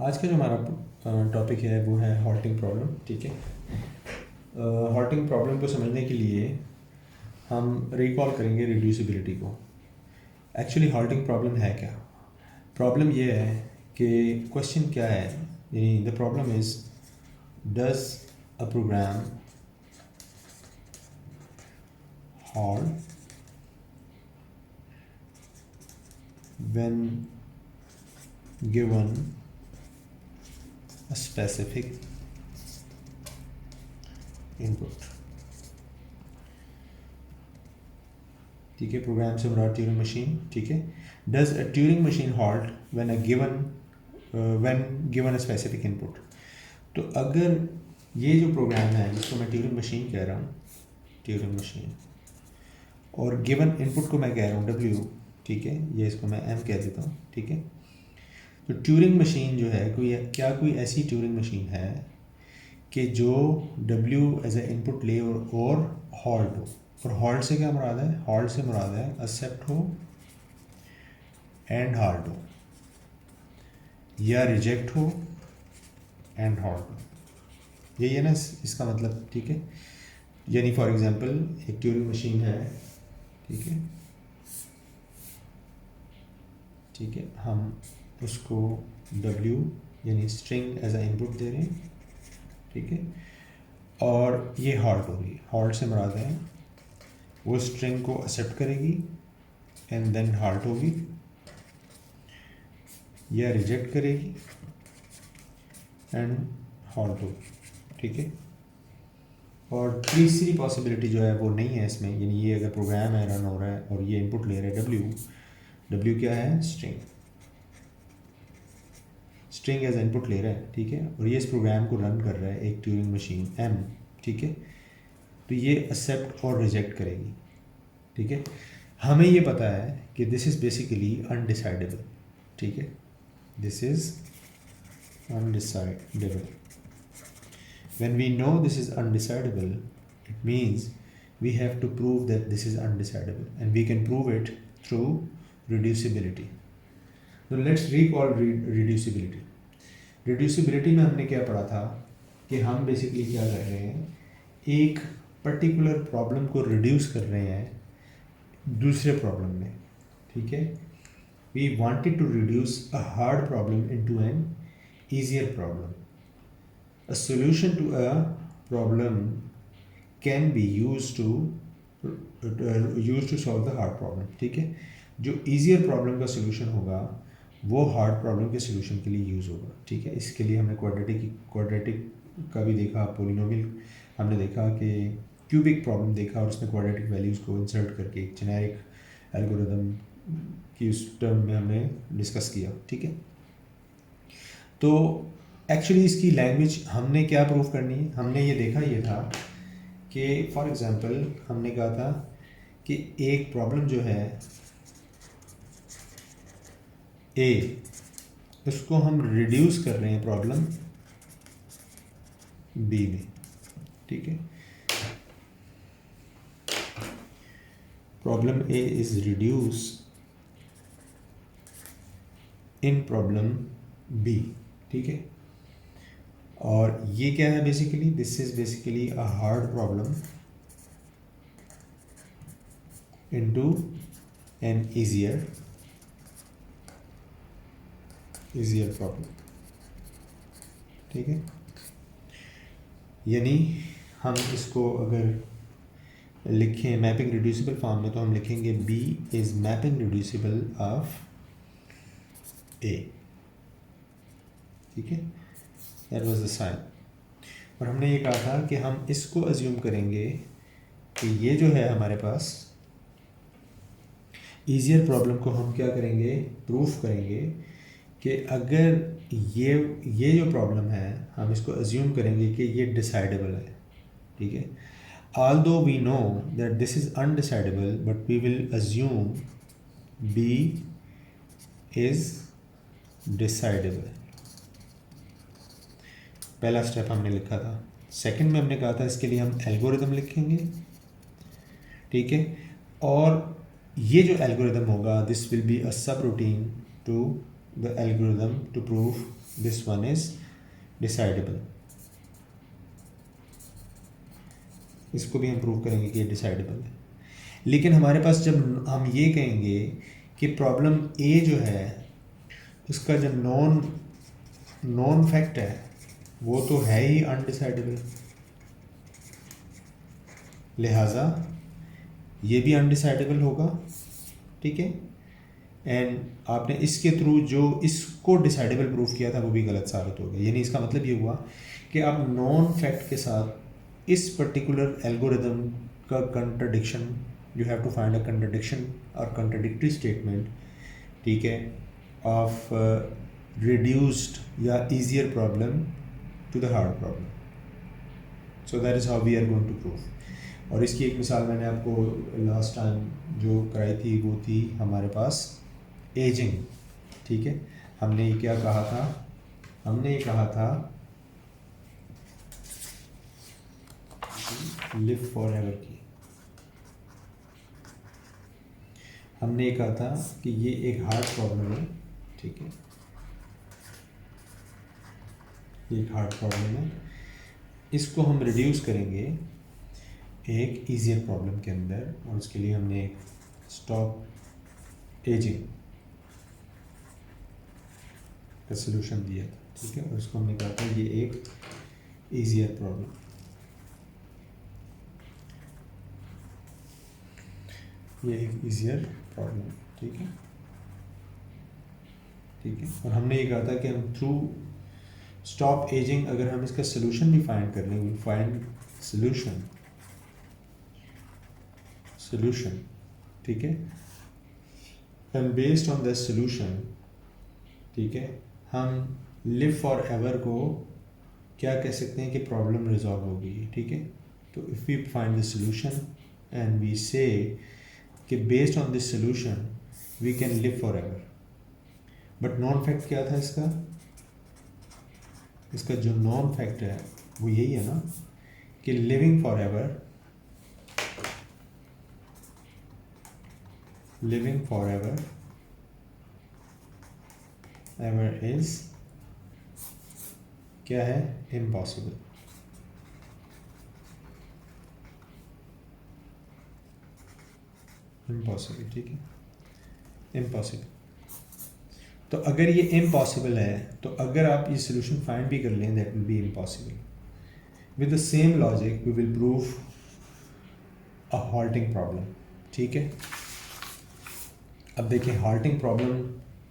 आज का जो हमारा टॉपिक है वो है हॉल्टिंग प्रॉब्लम। ठीक है, हॉल्टिंग प्रॉब्लम को समझने के लिए हम रिकॉल करेंगे रिड्यूसिबिलिटी को। एक्चुअली हॉल्टिंग प्रॉब्लम है क्या? प्रॉब्लम ये है कि क्वेश्चन क्या है, यानी the problem is does a program halt when given a specific input। ठीक है, प्रोग्राम से मुराद ट्यूरिंग मशीन। ठीक है, does a Turing machine halt when given a specific input. तो अगर ये जो प्रोग्राम है जिसको मैं ट्यूरिंग मशीन कह रहा हूँ, ट्यूरिंग मशीन, और गिवन इनपुट को मैं कह रहा हूँ डब्ल्यू, ठीक है, ये इसको मैं एम कह देता हूँ। ठीक है, तो ट्यूरिंग मशीन जो है कोई ऐसी ट्यूरिंग मशीन है कि जो डब्ल्यू एज ए इनपुट ले और हॉल्ट हो। और हॉल्ट से क्या मुराद है? हॉल्ट से मुराद है एक्सेप्ट हो एंड हॉल्ट हो, या रिजेक्ट हो एंड हॉल्ट हो। यही है ना इसका मतलब। ठीक है, यानी फॉर एग्जांपल एक ट्यूरिंग मशीन है। ठीक है, ठीक है, हम उसको डब्ल्यू यानी स्ट्रिंग एज ए इनपुट दे रहे हैं। ठीक है, और ये हॉल्ट होगी। हॉल्ट से मुराद है वो स्ट्रिंग को एक्सेप्ट करेगी एंड देन हॉल्ट होगी, या रिजेक्ट करेगी एंड हॉल्ट होगी। ठीक है, और तीसरी पॉसिबिलिटी जो है वो नहीं है इसमें, यानी ये अगर प्रोग्राम है रन हो रहा है और ये इनपुट ले रहा है डब्ल्यू, डब्ल्यू क्या है? स्ट्रिंग, स्ट्रिंग एज इनपुट ले रहा है। ठीक है, और ये इस प्रोग्राम को रन कर रहा है एक ट्यूरिंग मशीन एम। ठीक है, तो ये एक्सेप्ट और रिजेक्ट करेगी। ठीक है, हमें ये पता है कि दिस इज़ बेसिकली अनडिसाइडेबल। ठीक है, this is undecidable। When we know this is undecidable, it means we have to prove that this is undecidable, and we can prove it through reducibility। So let's recall reducibility। reducibility में हमने क्या पढ़ा था कि हम basically क्या कर रहे हैं, एक पर्टिकुलर प्रॉब्लम को रिड्यूस कर रहे हैं दूसरे प्रॉब्लम में। ठीक है, we wanted to reduce a hard problem into an easier problem। A solution to a problem can be used to solve the hard problem। ठीक है, जो easier problem का solution होगा वो hard problem के solution के लिए यूज़ होगा। ठीक है, इसके लिए हमने क्वाड्रेटिक का भी देखा, पोलिनोमियल हमने देखा, कि क्यूबिक प्रॉब्लम देखा, और उसमें क्वाड्रेटिक वैल्यूज़ को इंसर्ट करके एक जेनेरिक एल्गोरिदम की उस टर्म में हमने डिस्कस किया। ठीक है, तो एक्चुअली इसकी लैंग्वेज हमने क्या प्रूफ करनी है, हमने ये देखा ये था कि फॉर एग्जांपल हमने कहा था कि एक प्रॉब्लम जो है ए, उसको हम रिड्यूस कर रहे हैं प्रॉब्लम बी में। ठीक है, problem A is reduce in problem B. ठीक है, और ये क्या है basically? This is basically a hard problem into an easier problem. ठीक है, यानी हम इसको अगर लिखें मैपिंग रिड्यूसिबल फॉर्म में तो हम लिखेंगे B is mapping reducible of A. ठीक है, दैट वाज द साइन। और हमने ये कहा था कि हम इसको अज्यूम करेंगे कि ये जो है हमारे पास ईजियर प्रॉब्लम को हम क्या करेंगे, प्रूफ करेंगे कि अगर ये जो प्रॉब्लम है हम इसको अज्यूम करेंगे कि ये डिसाइडेबल है। ठीक है, although we know that this is undecidable, but we will assume B is decidable। पहला स्टेप हमने लिखा था। सेकंड में हमने कहा था इसके लिए हम एल्गोरिदम लिखेंगे। ठीक है, और ये जो एल्गोरिदम होगा this will be a subroutine to the algorithm to prove this one is decidable, इसको भी हम प्रूव करेंगे कि ये डिसाइडेबल है। लेकिन हमारे पास जब हम ये कहेंगे कि प्रॉब्लम ए जो है उसका जो नॉन फैक्ट है वो तो है ही अनडिसाइडेबल, लिहाजा ये भी अनडिसाइडेबल होगा, ठीक है। एंड आपने इसके थ्रू जो इसको डिसाइडेबल प्रूफ किया था वो भी गलत साबित हो गया। यानी इसका मतलब ये हुआ कि आप नॉन फैक्ट के साथ इस पर्टिकुलर एल्गोरिदम का contradiction, you have to find a contradiction और कंट्रडिक्टरी स्टेटमेंट, ठीक है, ऑफ रिड्यूस्ड या easier problem to the hard problem. So that is how we are going to prove. और इसकी एक मिसाल मैंने आपको लास्ट टाइम जो कराई थी वो थी हमारे पास एजिंग, ठीक है। हमने ये क्या कहा था, हमने ये कहा था लिव फॉर एवर की, हमने ये कहा था कि ये एक हार्ड प्रॉब्लम है, ठीक है, ये एक हार्ड प्रॉब्लम है, इसको हम रिड्यूस करेंगे एक ईजियर प्रॉब्लम के अंदर, और उसके लिए हमने एक स्टॉप एजिंग का सलूशन दिया था, ठीक है। और उसको हमने कहा था ये एक ईजियर प्रॉब्लम, ये एक ईजियर प्रॉब्लम, ठीक है, ठीक है। और हमने ये कहा था कि हम थ्रू स्टॉप एजिंग अगर हम इसका सलूशन भी फाइंड कर लें, विल फाइंड सलूशन, ठीक है, and based on this solution, ठीक है, हम लिव फॉर एवर को क्या कह सकते हैं कि प्रॉब्लम रिजॉल्व होगी, ठीक है। तो if we find the solution and we say कि based on this solution we can live forever, but non fact क्या था इसका, इसका जो नॉन फैक्ट है वो यही है ना कि living for ever, living for ever ever is क्या है, इम्पॉसिबल, इम्पॉसिबल, ठीक है, इम्पॉसिबल। तो अगर ये इम्पॉसिबल है तो अगर आप ये सोल्यूशन फाइंड भी कर लें that will be impossible. With the same logic we will prove a halting problem, ठीक है। अब देखिए हॉल्टिंग प्रॉब्लम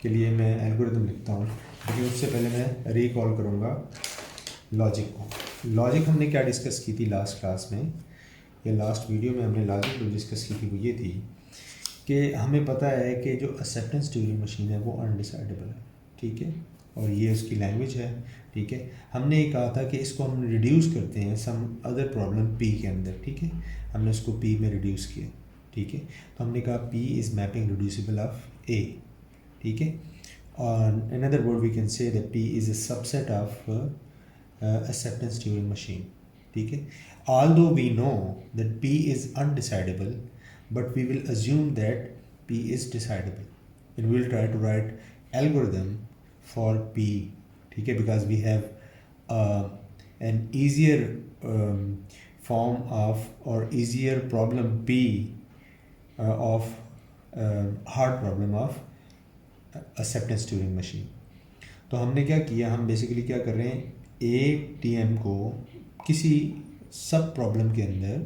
के लिए मैं एल्गोरिथम लिखता हूँ, लेकिन उससे पहले मैं रिकॉल करूँगा लॉजिक को। लॉजिक हमने क्या डिस्कस की थी लास्ट क्लास में, या लास्ट वीडियो में हमने लॉजिक जो डिस्कस की थी वो ये थी कि हमें पता है कि जो एक्सेप्टेंस ट्यूरिंग मशीन है वो अनडिसाइडेबल है, ठीक है, और ये उसकी लैंग्वेज है, ठीक है। हमने ये कहा था कि इसको हम रिड्यूस करते हैं सम अदर प्रॉब्लम पी के अंदर, ठीक है, हमने उसको पी में रिड्यूस किया, ठीक है। तो हमने कहा P is mapping reducible of A, ठीक है, और in other word we can say that P is a subset of acceptance Turing machine, ठीक है। Although we know that P is undecidable, but we will assume that P is decidable, and we will try to write algorithm for P, ठीक है, because we have an easier form of or easier problem P of hard problem of acceptance Turing machine। तो हमने क्या किया, हम basically क्या कर रहे हैं, ए टी एम को किसी सब प्रॉब्लम के अंदर,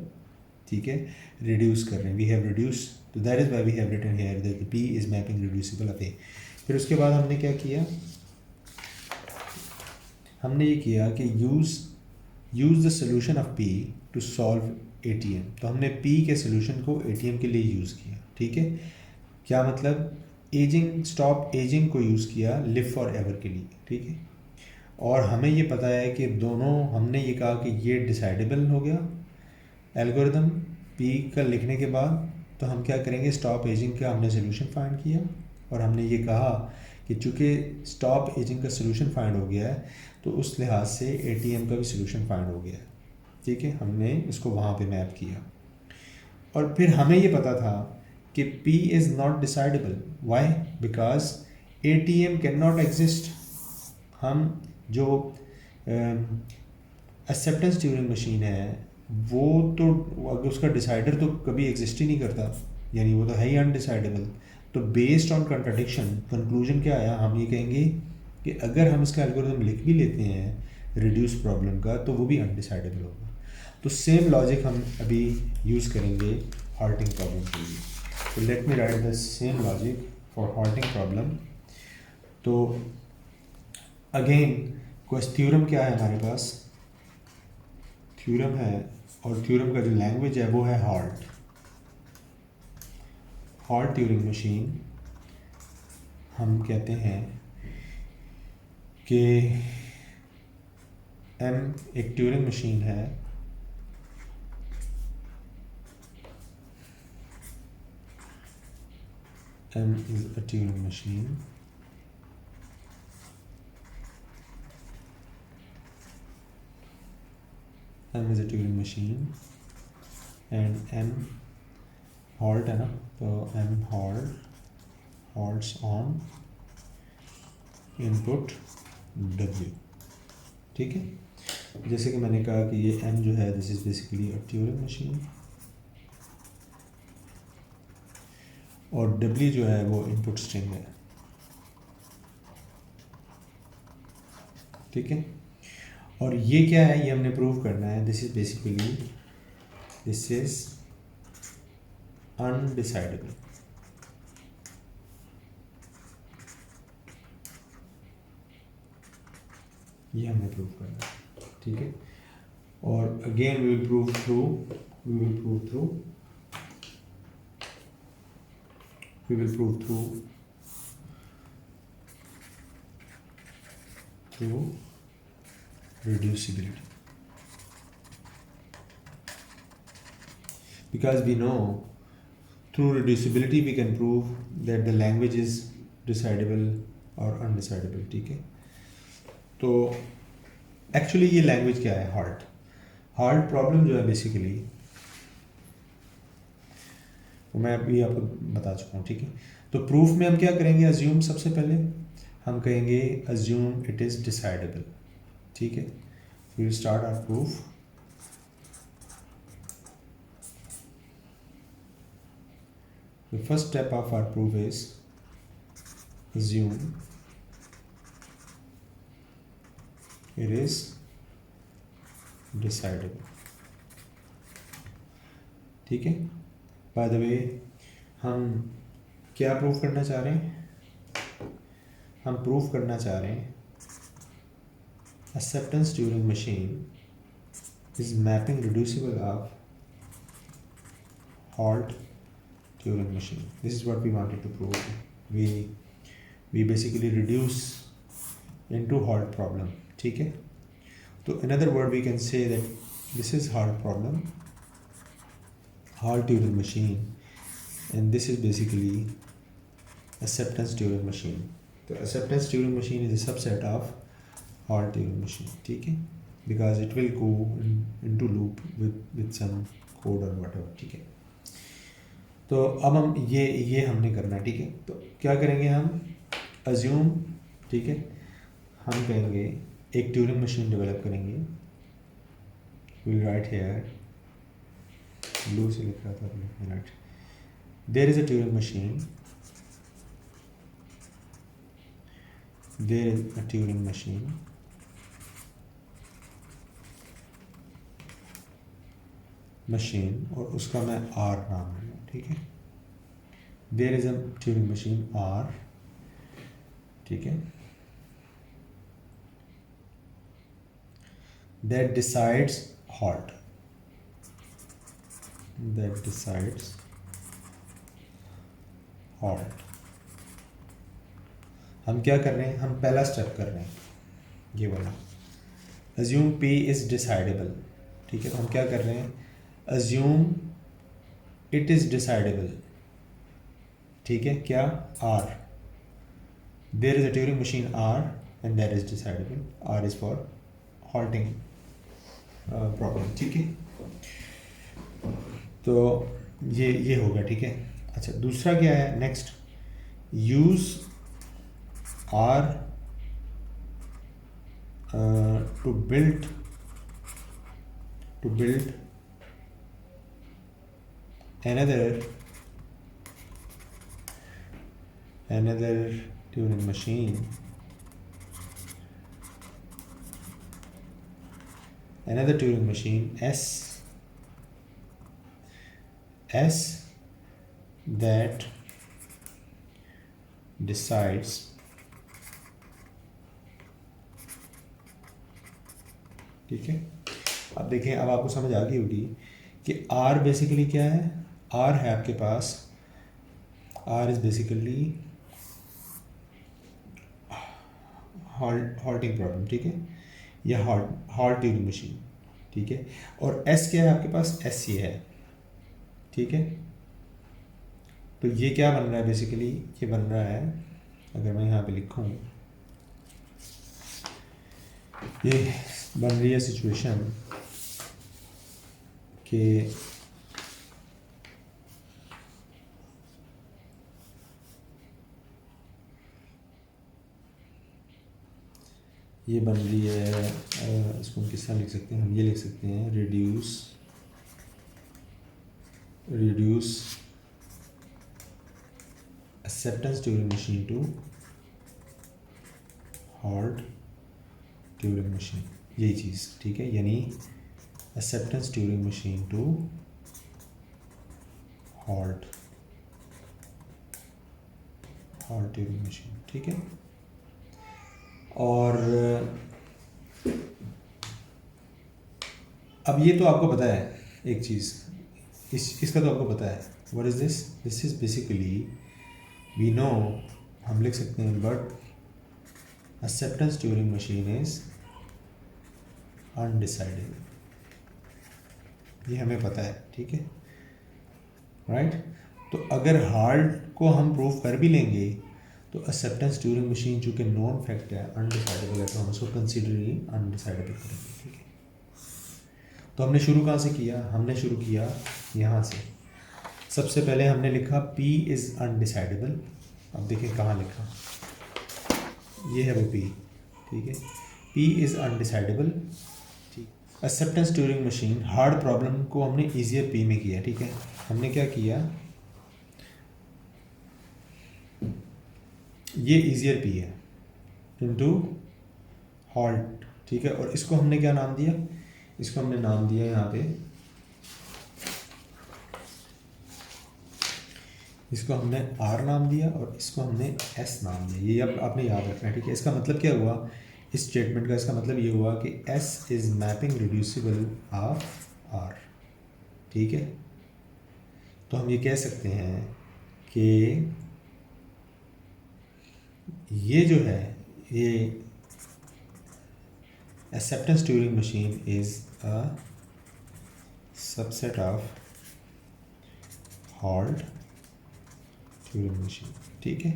ठीक है, रिड्यूस कर रहे हैं। वी हैव रिड्यूस, तो that is why we have written here that P is mapping reducible of A. फिर उसके बाद हमने क्या किया, हमने ये किया कि use the solution of P to solve A T M. तो हमने पी के सोल्यूशन को ए टी एम के लिए यूज़ किया, ठीक है। क्या मतलब, एजिंग, स्टॉप एजिंग को यूज़ किया लिव फॉर एवर के लिए, ठीक है। और हमें ये पता है कि दोनों, हमने ये कहा कि ये डिसाइडेबल हो गया एल्गोरिदम पी का लिखने के बाद, तो हम क्या करेंगे, स्टॉप एजिंग का हमने सोल्यूशन फाइंड किया, और हमने ये कहा कि चूँकि स्टॉप एजिंग का सोल्यूशन फाइंड हो गया है तो उस लिहाज से एटीएम का भी सोल्यूशन फाइंड हो गया है, ठीक है। हमने इसको वहाँ पे मैप किया, और फिर हमें ये पता था कि P is not decidable, why, because ATM can not exist हम जो एक्सेप्टेंस ट्यूरिंग मशीन है वो तो अगर उसका डिसाइडर तो कभी एग्जिस्ट ही नहीं करता, यानी वो तो है ही अनडिसाइडेबल। तो बेस्ड ऑन कंट्राडिक्शन कंक्लूजन क्या आया, हम ये कहेंगे कि अगर हम इसका एल्गोरिथम लिख भी लेते हैं रिड्यूस प्रॉब्लम का तो वो भी अनडिसाइडेबल होगा। तो सेम लॉजिक हम अभी यूज़ करेंगे हॉल्टिंग प्रॉब्लम के लिए। तो let me right the same logic for halting problem. तो अगेन कोई थ्योरम क्या है हमारे पास, थ्योरम है, और थ्योरम का जो लैंग्वेज है वो है हॉल्ट। हॉल्ट ट्यूरिंग मशीन हम कहते हैं कि एम एक ट्यूरिंग मशीन है, M is a Turing machine M is a Turing machine and M halt है ना, तो M halts on input W। ठीक है, जैसे कि मैंने कहा कि ये M जो है this is basically a Turing machine और W जो है वो इनपुट स्ट्रिंग है। ठीक है, और ये क्या है, ये हमने प्रूव करना है। This is basically this is undecidable. ये हमने प्रूव करना है। ठीक है, और again we will prove through we will prove through reducibility, because we know through reducibility we can prove that the language is decidable or undecidable। ठीक है, तो एक्चुअली ये लैंग्वेज क्या है, हॉल्ट प्रॉब्लम जो है बेसिकली वो मैं अभी आपको बता चुका हूँ। ठीक है, तो प्रूफ में हम क्या करेंगे, अज्यूम सबसे पहले हम कहेंगे अज्यूम इट इज़ डिसाइडेबल। ठीक है, we start our proof. The first step of our proof is assume it is decidable। ठीक है, बाय द वे हम क्या प्रूफ करना चाह रहे हैं, हम प्रूफ करना चाह रहे हैं acceptance Turing machine is mapping reducible of halt Turing machine। This is what we wanted to prove। we basically reduce into halt problem। ठीक है, तो in other word we can say that this is halt problem, halt Turing machine, and this is basically acceptance Turing machine। तो acceptance Turing machine is a subset of halt Turing machine। ठीक है, because it will go into loop with some code or whatever। ठीक है, तो अब हम ये हमने करना है। ठीक है, तो क्या करेंगे हम assume। ठीक है, हम कहेंगे एक ट्यूरिंग मशीन डेवलप करेंगे। we'll write here, ब्लू से लिख रहा था अपने, right, there is a Turing machine, there is a Turing machine और उसका मैं R नाम लूँगा। ठीक है, there is a Turing machine R। ठीक है, that decides halt, हम क्या कर रहे हैं, हम पहला स्टेप कर रहे हैं ये वाला, assume P is decidable। ठीक है, तो हम क्या कर रहे हैं, assume it is decidable। ठीक है, क्या R, there is a Turing machine R and that is decidable। R is for halting problem. ठीक है, तो ये होगा। ठीक है, अच्छा दूसरा क्या है, next use R to build another Turing machine, S that decides ठीक है। अब देखें, अब आपको समझ आ गई होगी कि R बेसिकली क्या है। R है आपके पास, R is basically halting problem, ठीक है, या हॉल्ट ट्यूरिंग मशीन, ठीक है। और S क्या है आपके पास, S ये है, ठीक है। तो ये क्या बन रहा है बेसिकली, ये बन रहा है, अगर मैं यहाँ पे लिखूँ, ये बन रही है सिचुएशन कि ये बन रही है, इसको हम किस तरह लिख सकते हैं, हम ये लिख सकते हैं, reduce acceptance Turing machine to halt Turing machine, यही चीज़, ठीक है। यानी acceptance Turing machine to halt Turing machine, ठीक है। और अब ये तो आपको पता है एक चीज़, इसका तो आपको पता है, what is this, this is basically we know, हम लिख सकते हैं, but acceptance Turing machine is undecidable, ये हमें पता है, ठीक है, राइट। तो अगर हार्ड को हम प्रूव कर भी लेंगे तो एक्सेप्टेंस ट्यूरिंग मशीन चूँकि नॉन फैक्ट है, अनडिसाइडेबल है, तो हम उसको कंसिडर ही अनडिसाइडेबल करेंगे, ठीक है। तो हमने शुरू कहाँ से किया, हमने शुरू किया यहाँ से। सबसे पहले हमने लिखा P इज़ अनडिसाइडेबल। अब देखें कहाँ लिखा, ये है वो P, ठीक है। P इज़ अनडिसाइडेबल, ठीक। Acceptance Turing machine, hard problem को हमने ईजियर P में किया, ठीक है। हमने क्या किया, ये ईजियर P है इनटू हॉल्ट, ठीक है। और इसको हमने क्या नाम दिया, इसको हमने नाम दिया यहाँ पे, इसको हमने R नाम दिया और इसको हमने S नाम दिया। ये अब आपने याद रखना है, ठीक है। इसका मतलब क्या हुआ, इस स्टेटमेंट का इसका मतलब ये हुआ कि S is mapping reducible of R, ठीक है। तो हम ये कह सकते हैं कि ये जो है, ये acceptance Turing machine is a subset of halt Turing machine, ठीक है।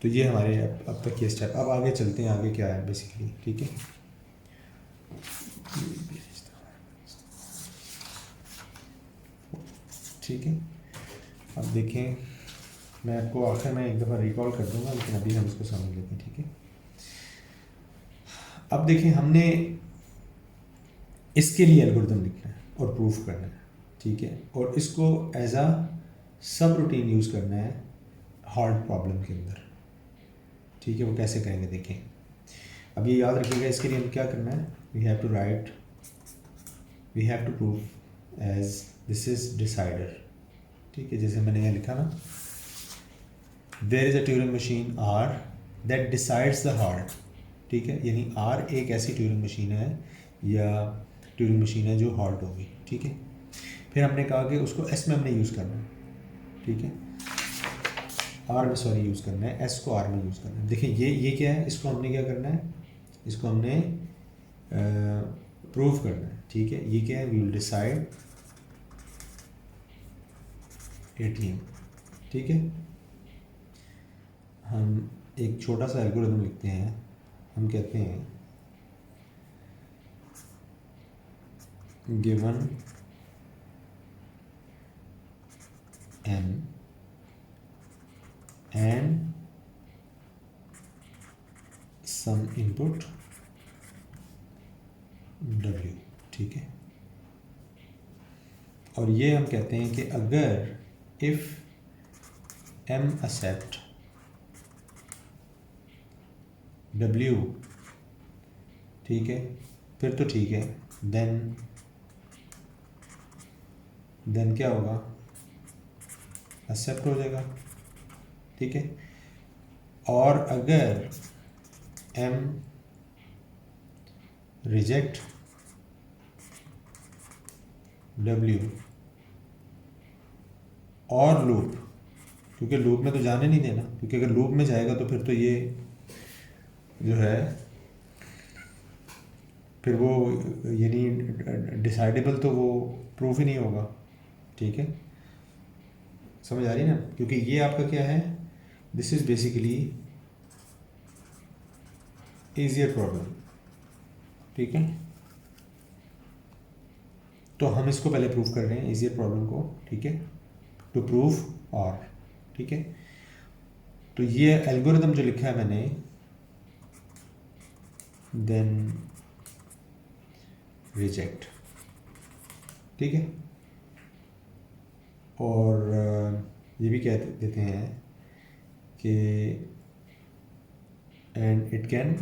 तो ये हमारे अब तक ये स्टेप। अब आगे चलते हैं, आगे क्या है बेसिकली, ठीक है। ठीक है, अब देखें, मैं आपको आखिर में एक दफ़ा रिकॉल कर दूंगा, लेकिन अभी हम इसको समझ लेते हैं, ठीक है। अब देखें, हमने इसके लिए एल्गोरिथम लिखना है और प्रूफ करना है, ठीक है। और इसको एज अ सब रूटीन यूज़ करना है हार्ड प्रॉब्लम के अंदर, ठीक है। वो कैसे करेंगे देखें। अब ये याद रखिएगा, इसके लिए हम क्या करना है, we have to prove as this is decider, ठीक है। जैसे मैंने यहाँ लिखा ना, there is a Turing machine R that decides the halt, ठीक है। यानी R एक ऐसी ट्यूरिंग मशीन है या ट्यूरिंग मशीन है जो हार्ड होगी, ठीक है। फिर हमने कहा कि उसको S में हमने यूज़ करना है, ठीक है। R में सॉरी यूज़ करना है, S को R में यूज़ करना है। देखिए ये क्या है, इसको हमने क्या करना है, इसको हमने प्रूव करना है, ठीक है। ये क्या है, वी विल डिसाइड ATM, ठीक है। हम एक छोटा सा एल्गोरिथम लिखते हैं, हम कहते हैं given n and some input w, ठीक है। और ये हम कहते हैं कि अगर इफ़ m accept w, ठीक है, फिर तो ठीक है, देन क्या होगा, एक्सेप्ट हो जाएगा, ठीक है। और अगर m रिजेक्ट w और लूप, क्योंकि लूप में तो जाने नहीं देना, क्योंकि अगर लूप में जाएगा तो फिर तो ये जो है फिर वो यानी डिसाइडेबल तो वो प्रूफ ही नहीं होगा, ठीक है। समझ आ रही ना, क्योंकि ये आपका क्या है, this is basically easier problem, ठीक है। तो हम इसको पहले प्रूफ कर रहे हैं ईजियर प्रॉब्लम को, ठीक है, टू प्रूफ और, ठीक है। तो ये एल्गोरिदम जो लिखा है मैंने, देन रिजेक्ट, ठीक है। और ये भी कह देते हैं कि एंड इट कैन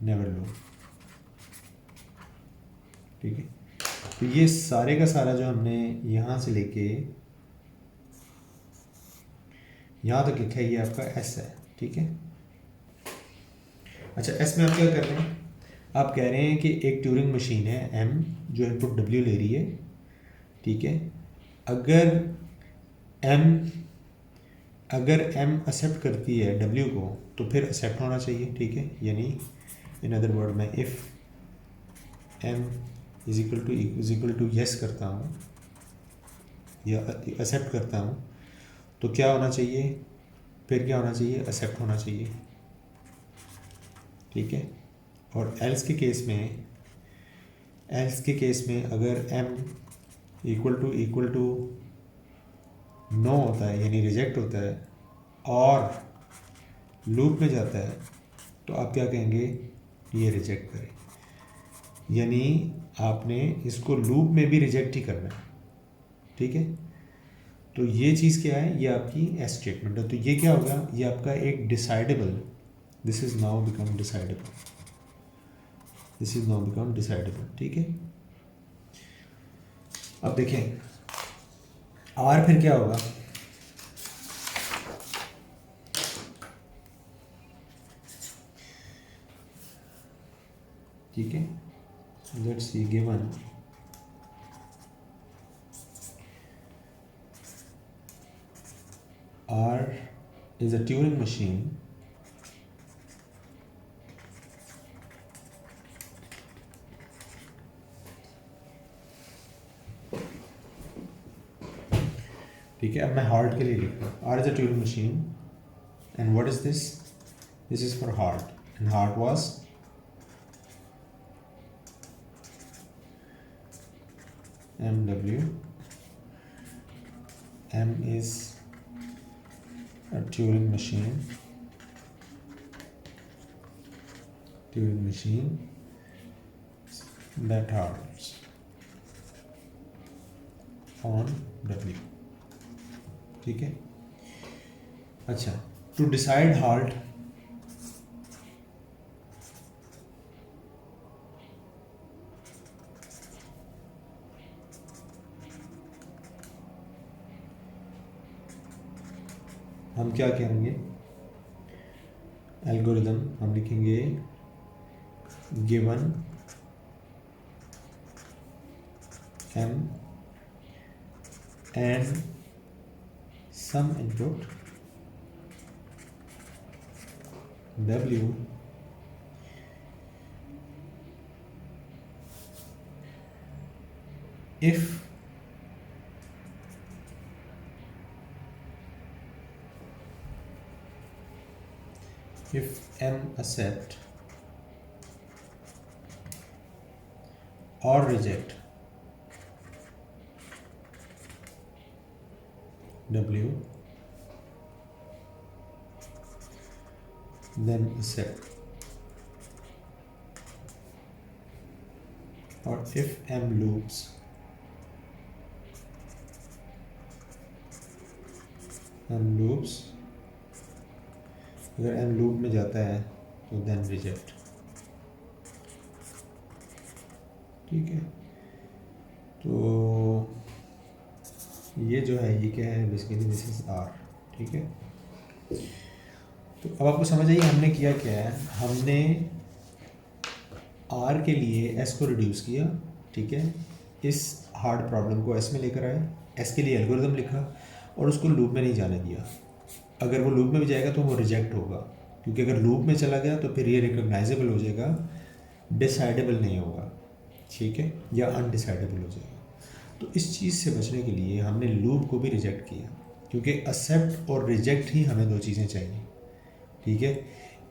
नेवर लो, ठीक है। तो ये सारे का सारा जो हमने यहाँ से लेके यहाँ तक लिखा है, ये आपका एस है, ठीक है। अच्छा, एस में आप क्या कर रहे हैं, आप कह रहे हैं कि एक ट्यूरिंग मशीन है एम जो इनपुट डब्ल्यू ले रही है, ठीक है। अगर एम एक्सेप्ट करती है डब्ल्यू को तो फिर एक्सेप्ट होना चाहिए, ठीक है। यानी इन अदर वर्ड में if M is equal to yes करता हूँ या एक्सेप्ट करता हूँ तो क्या होना चाहिए, फिर क्या होना चाहिए, एक्सेप्ट होना चाहिए, ठीक है। और एल्स के केस में अगर m इक्वल टू नो होता है यानी रिजेक्ट होता है और लूप में जाता है तो आप क्या कहेंगे, ये रिजेक्ट करें, यानी आपने इसको लूप में भी रिजेक्ट ही करना है, ठीक है। तो ये चीज़ क्या है, ये आपकी एस स्टेटमेंट है। तो ये क्या होगा, ये आपका एक decidable, this is now become decidable, ठीक है। अब देखें आर फिर क्या होगा, ठीक है। Let's see given R is a Turing machine ठीक है। अब मैं हार्ट के लिए लिख रहा हूँ, R is a Turing machine and what is this, this is for heart and heart was MW, M is a Turing machine that hearts on W, ठीक है। अच्छा, टू डिसाइड हार्ट हम क्या करेंगे, एल्गोरिदम हम लिखेंगे given m and some input w if m accept or reject W, then accept, और if m loops अगर m लूप में जाता है तो then reject, ठीक है। तो ये जो है ये क्या है, बेसिकली दिस इज R, ठीक है। तो अब आपको समझ आइए हमने किया क्या है, हमने R के लिए S को रिड्यूस किया, ठीक है, इस हार्ड प्रॉब्लम को S में लेकर आए, S के लिए एल्गोरिदम लिखा और उसको लूप में नहीं जाने दिया। अगर वो लूप में भी जाएगा तो वो रिजेक्ट होगा, क्योंकि अगर लूप में चला गया तो फिर ये रिकॉग्नाइजेबल हो जाएगा, डिसाइडेबल नहीं होगा, ठीक है, या अनडिसाइडेबल हो जाएगा। तो इस चीज़ से बचने के लिए हमने लूप को भी रिजेक्ट किया, क्योंकि एक्सेप्ट और रिजेक्ट ही हमें दो चीज़ें चाहिए, ठीक है,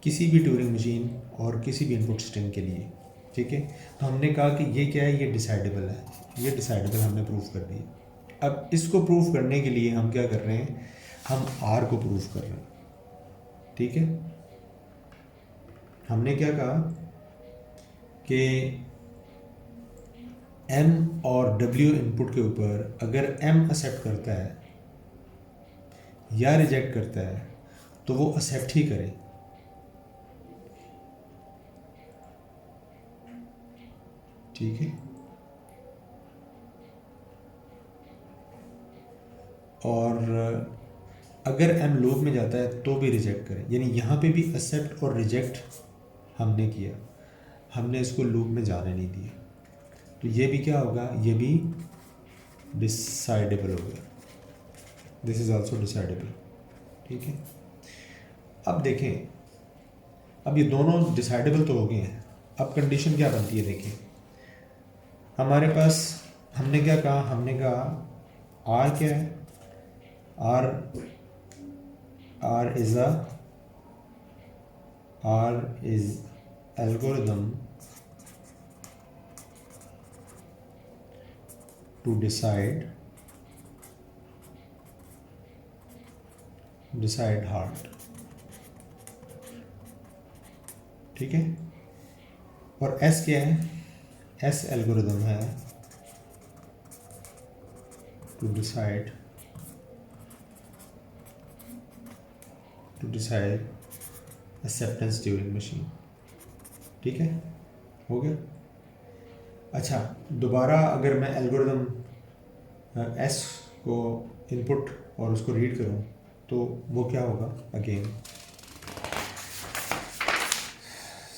किसी भी ट्यूरिंग मशीन और किसी भी इनपुट स्ट्रिंग के लिए, ठीक है। तो हमने कहा कि ये क्या है, ये डिसाइडेबल है, ये डिसाइडेबल हमने प्रूफ कर दिया। अब इसको प्रूफ करने के लिए हम क्या कर रहे हैं, हम आर को प्रूफ कर रहे हैं, ठीक है। हमने क्या कहा कि M और W इनपुट के ऊपर अगर M एक्सेप्ट करता है या रिजेक्ट करता है तो वो एक्सेप्ट ही करे, ठीक है। और अगर M लूप में जाता है तो भी रिजेक्ट करे, यानी यहाँ पे भी एक्सेप्ट और रिजेक्ट हमने किया, हमने इसको लूप में जाने नहीं दिया। तो ये भी क्या होगा, ये भी डिसाइडेबल हो गया, दिस इज आल्सो डिसाइडेबल, ठीक है। अब देखें, अब ये दोनों डिसाइडेबल तो हो गए हैं, अब कंडीशन क्या बनती है, देखिए हमारे पास हमने क्या कहा, हमने कहा आर क्या है, R is algorithm to decide hard, ठीक है। और S क्या है, S एल्गोरिदम है to decide acceptance during machine, ठीक है, हो गया। अच्छा, दोबारा अगर मैं एल्गोरिदम S को इनपुट और उसको रीड करूं तो वो क्या होगा, अगेन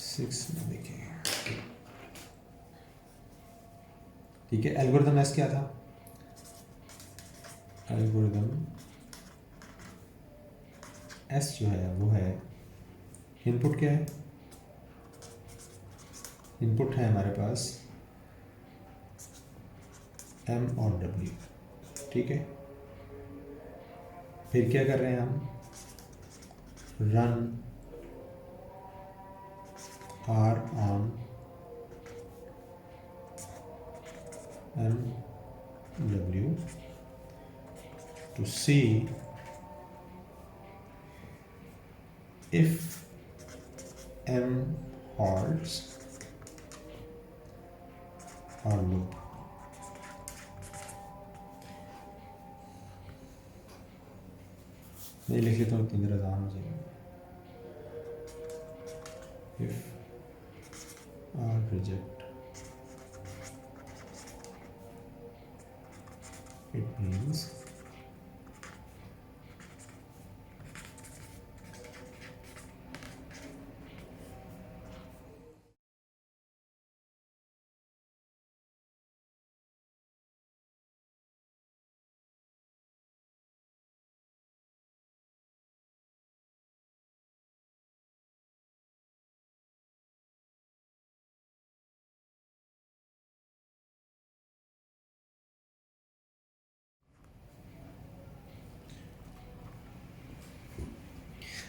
6 में देखिए, ठीक है। एल्गोरिदम S क्या था, एल्गोरिदम S जो है वो है, इनपुट क्या है, इनपुट है हमारे पास M और W, ठीक है। फिर क्या कर रहे हैं हम, run R on MW to see if M holds or loop, मैं लिख लेता हूँ, इतनी देर आसान हो जाएगा। If R reject, it means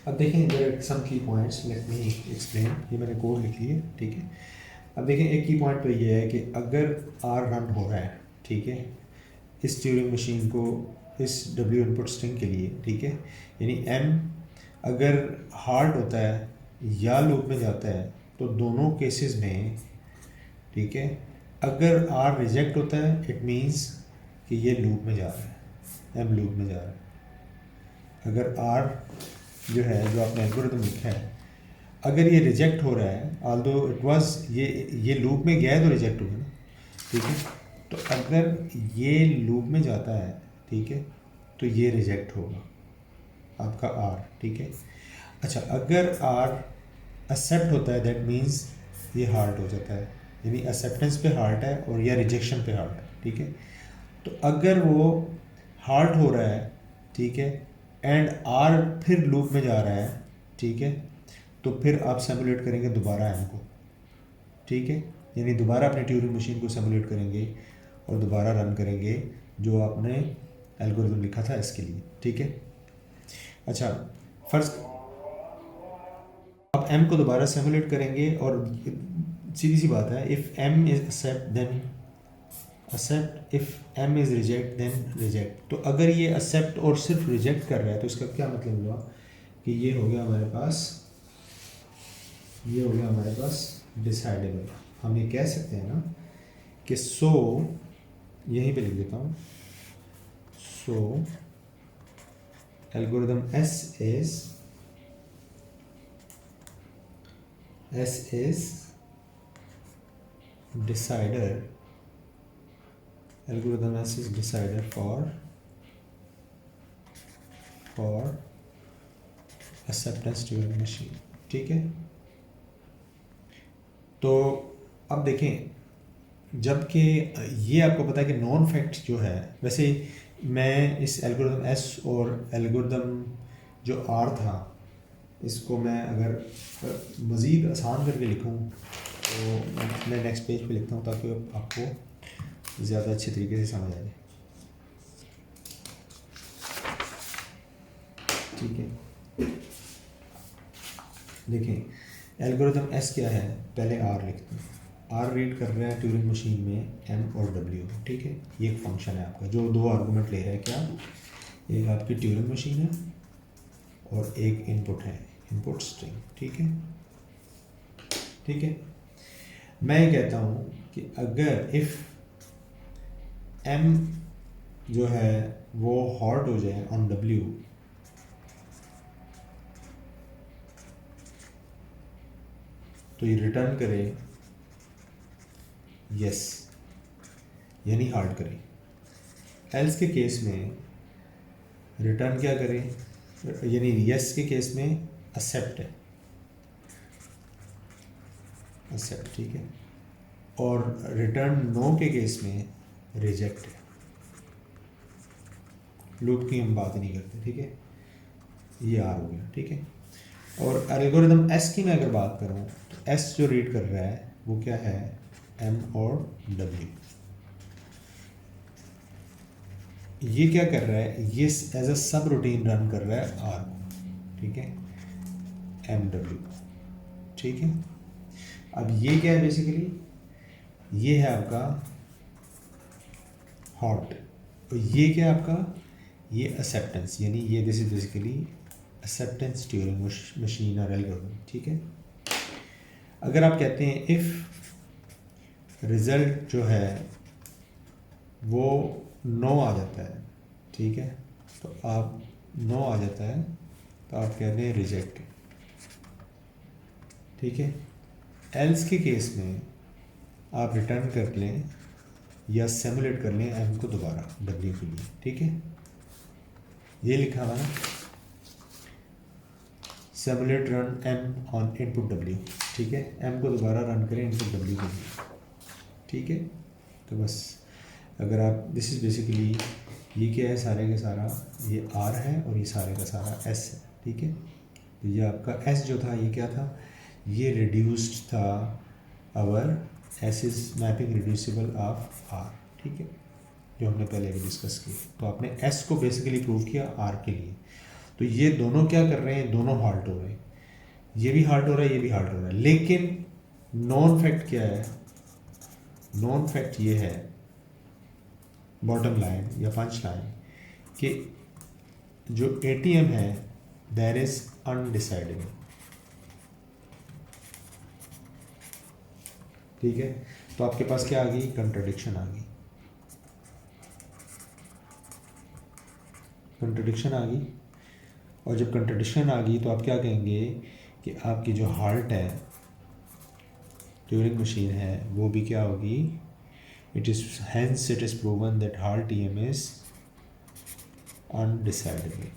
अब देखें देयर सम की पॉइंट्स, लेट मी एक्सप्लेन। ये मैंने कोड लिख ली है, ठीक है। अब देखें एक की पॉइंट तो ये है कि अगर आर रन हो रहा है, ठीक है, इस ट्यूरिंग मशीन को इस डब्ल्यू इनपुट स्ट्रिंग के लिए, ठीक है। यानी एम अगर हार्ड होता है या लूप में जाता है तो दोनों केसेस में, ठीक है, अगर आर रिजेक्ट होता है इट मीन्स कि ये लूप में जा रहा है, एम लूप में जा रहा है। अगर आर जो है, जो आपने एल्गोरिथम लिखा है, अगर ये रिजेक्ट हो रहा है, ऑल्दो इट वाज ये लूप में गया है तो रिजेक्ट होगा ना, ठीक है। तो अगर ये लूप में जाता है, ठीक है, तो ये रिजेक्ट होगा आपका आर, ठीक है। अच्छा, अगर आर एक्सेप्ट होता है दैट मीन्स ये हार्ट हो जाता है, यानी एक्सेप्टेंस पे हार्ट है और या रिजेक्शन पे हार्ट है, ठीक है। तो अगर वो हार्ट हो रहा है, ठीक है, एंड आर फिर लूप में जा रहा है, ठीक है, तो फिर आप सिमुलेट करेंगे दोबारा एम को, ठीक है। यानी दोबारा अपने ट्यूरिंग मशीन को सिमुलेट करेंगे और दोबारा रन करेंगे जो आपने एल्गोरिथम लिखा था इसके लिए, ठीक है। अच्छा, फर्स्ट आप एम को दोबारा सिमुलेट करेंगे और सीधी सी बात है, if M is accept then accept, if M is reject then reject. तो अगर ये एक्सेप्ट और सिर्फ रिजेक्ट कर रहा है तो इसका क्या मतलब हुआ कि ये हो गया हमारे पास, ये हो गया हमारे पास डिसाइडेबल। हम ये कह सकते हैं ना कि सो, यहीं पे लिख देता हूँ, so algorithm S is decider, algorithm S is decider for acceptance Turing machine, ठीक है। तो अब देखें, जबकि ये आपको पता है कि नॉन फैक्ट जो है, वैसे मैं इस एल्गोरिथम एस और एल्गोरिथम जो आर था इसको मैं अगर मज़ीद आसान करके लिखूँ तो मैं नेक्स्ट पेज पे लिखता हूँ ताकि आपको ज़्यादा अच्छे तरीके से समझ आ जाए, ठीक है। देखें, एल्गोरिथम एस क्या है, पहले आर लिखते हैं। आर रीड कर रहा है ट्यूरिंग मशीन में एम और डब्ल्यू, ठीक है। ये एक फंक्शन है आपका जो दो आर्गूमेंट ले रहा है, क्या, एक आपकी ट्यूरिंग मशीन है और एक इनपुट है, इनपुट स्ट्रिंग, ठीक है, ठीक है। मैं ये कहता हूँ कि अगर इफ़ एम जो है वो हॉट हो जाए ऑन डब्ल्यू, तो ये रिटर्न करे यस, यानी हार्ड करे। एल्स के केस में रिटर्न क्या करे, यानी यस के केस में एक्सेप्ट है, एक्सेप्ट, ठीक है। और रिटर्न नो के केस में रिजेक्ट है। लूप की हम बात नहीं करते, ठीक है। ये आर हो गया, ठीक है। और एल्गोरिथम एस की मैं अगर बात करूँ तो एस जो रीड कर रहा है वो क्या है, एम और डब्ल्यू। ये क्या कर रहा है, ये एज अ सब रूटीन रन कर रहा है आर को, ठीक है, एम डब्ल्यू, ठीक है। अब ये क्या है, बेसिकली ये है आपका हॉट, और ये क्या है आपका, ये एक्सेप्टेंस, यानी ये this is basically acceptance Turing machine और एल्गोरिथम, ठीक है। अगर आप कहते हैं इफ़ रिज़ल्ट जो है वो नो आ जाता है, ठीक है, तो आप नो आ जाता है तो आप कहते हैं रिजेक्ट, ठीक है। एल्स के केस में आप रिटर्न कर लें या सिमुलेट कर लें एम को दोबारा डब्ल्यू के लिए, ठीक है। ये लिखा हुआ ना, simulate run M on input W, ठीक है। एम को दोबारा रन करें इनपुट डब्ल्यू के लिए, ठीक है। तो बस अगर आप, दिस इज़ बेसिकली, ये क्या है, सारे का सारा ये आर है और ये सारे का सारा एस है, ठीक है। तो ये आपका एस जो था ये क्या था, ये रिड्यूस्ड था our S is mapping reducible of R, ठीक है, जो हमने पहले भी डिस्कस की। तो आपने एस को बेसिकली प्रूव किया आर के लिए। तो ये दोनों क्या कर रहे हैं, दोनों हार्ट हो रहे हैं, ये भी हार्ट हो रहा है, ये भी हार्ट हो रहा है। लेकिन नॉन फैक्ट क्या है, नॉन फैक्ट ये है, बॉटम लाइन या पंच लाइन, कि जो ATM है दैट इज अनडिसाइडेबल। ठीक है, तो आपके पास क्या आ गई, कंट्रडिक्शन आ गई, कंट्रडिक्शन आ गई। और जब कंट्रडिक्शन आ गई तो आप क्या कहेंगे कि आपकी जो हार्ट है, ट्यूरिंग मशीन है, वो भी क्या होगी, it is hence it is proven that halt EM is undecidable.